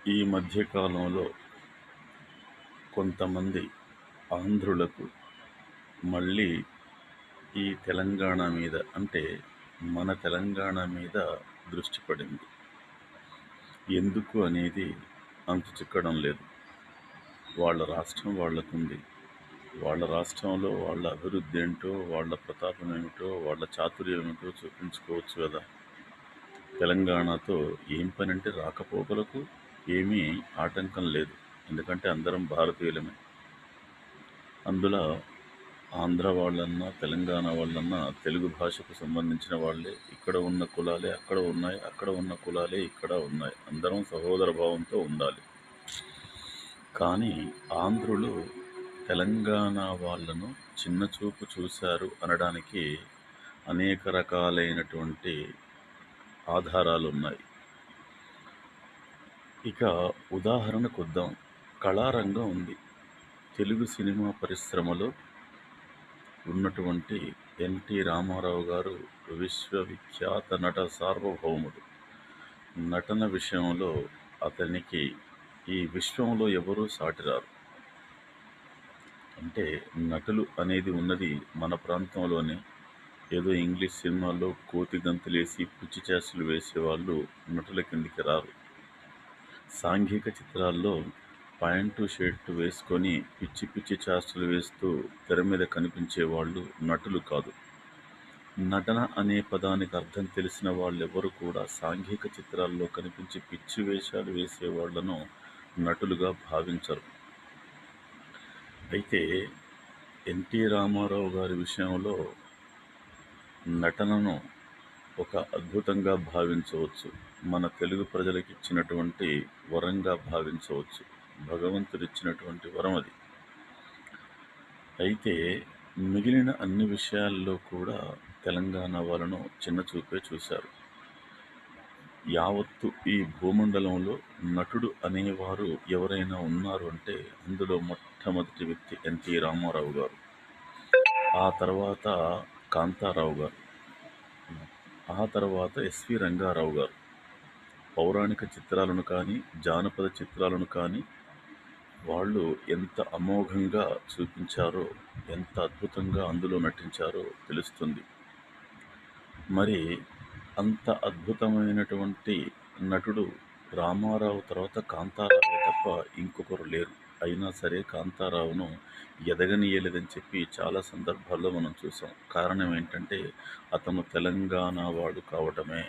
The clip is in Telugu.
ఈ మధ్య కాలంలో కొంతమంది ఆంధ్రులకు మళ్ళీ ఈ తెలంగాణ మీద అంటే మన తెలంగాణ మీద దృష్టి పడింది. ఎందుకు అనేది అంతు చిక్కడం లేదు. వాళ్ళ రాష్ట్రం వాళ్ళకుంది. వాళ్ళ రాష్ట్రంలో వాళ్ళ అభివృద్ధి ఏంటో, వాళ్ళ ప్రతాపం ఏమిటో, వాళ్ళ చాతుర్యం ఏమిటో చూపించుకోవచ్చు కదా! తెలంగాణతో ఏం పనంటే రాకపోకలకు ఏమీ ఆటంకం లేదు. ఎందుకంటే అందరం భారతీయులమే. అందులో ఆంధ్ర వాళ్ళన్నా, తెలంగాణ వాళ్ళన్నా తెలుగు భాషకు సంబంధించిన వాళ్ళే. ఇక్కడ ఉన్న కులాలే అక్కడ ఉన్నాయి, అక్కడ ఉన్న కులాలే ఇక్కడ ఉన్నాయి. అందరం సహోదర భావంతో ఉండాలి. కానీ ఆంధ్రులు తెలంగాణ వాళ్ళను చిన్నచూపు చూశారు అనడానికి అనేక రకాలైనటువంటి ఆధారాలున్నాయి. ఇక ఉదాహరణకొద్దాం. కళారంగం ఉంది. తెలుగు సినిమా పరిశ్రమలో ఉన్నటువంటి ఎన్టీ రామారావు గారు విశ్వవిఖ్యాత నట సార్వభౌముడు. నటన విషయంలో అతనికి ఈ విశ్వంలో ఎవరూ సాటిరారు. అంటే నటులు అనేది ఉన్నది మన ప్రాంతంలోనే. ఏదో ఇంగ్లీష్ సినిమాల్లో కోతి గంతులేసి పిచ్చి చేష్టలు వేసేవాళ్ళు నటుల కిందికి రారు. సాంఘిక చిత్రాల్లో ప్యాంటు షర్టు వేసుకొని పిచ్చి పిచ్చి చేష్టలు వేస్తూ తెర మీద కనిపించేవాళ్ళు నటులు కాదు. నటన అనే పదానికి అర్థం తెలిసిన వాళ్ళెవరూ కూడా సాంఘిక చిత్రాల్లో కనిపించి పిచ్చి వేషాలు వేసేవాళ్లను నటులుగా భావించరు. అయితే ఎన్టీ రామారావు గారి విషయంలో నటనను ఒక అద్భుతంగా భావించవచ్చు. మన తెలుగు ప్రజలకు ఇచ్చినటువంటి వరంగా భావించవచ్చు. భగవంతుడిచ్చినటువంటి వరం అది. అయితే మిగిలిన అన్ని విషయాల్లో కూడా తెలంగాణ వాళ్ళను చిన్నచూపే చూశారు. యావత్తు ఈ భూమండలంలో నటుడు అనేవారు ఎవరైనా ఉన్నారు అంటే అందులో మొట్టమొదటి వ్యక్తి ఎన్టీ రామారావు గారు. ఆ తర్వాత కాంతారావు గారు. ఆ తర్వాత ఎస్వి రంగారావు గారు. పౌరాణిక చిత్రాలను కానీ, జానపద చిత్రాలను కానీ వాళ్ళు ఎంత అమోఘంగా చూపించారో, ఎంత అద్భుతంగా అందులో నటించారో తెలుస్తుంది. మరి అంత అద్భుతమైనటువంటి నటుడు రామారావు తర్వాత కాంతారావే తప్ప ఇంకొకరు లేరు. అయినా సరే కాంతారావును ఎదగనీయలేదని చెప్పి చాలా సందర్భాల్లో మనం చూసాం. కారణం ఏంటంటే అతను తెలంగాణ వాడు కావటమే.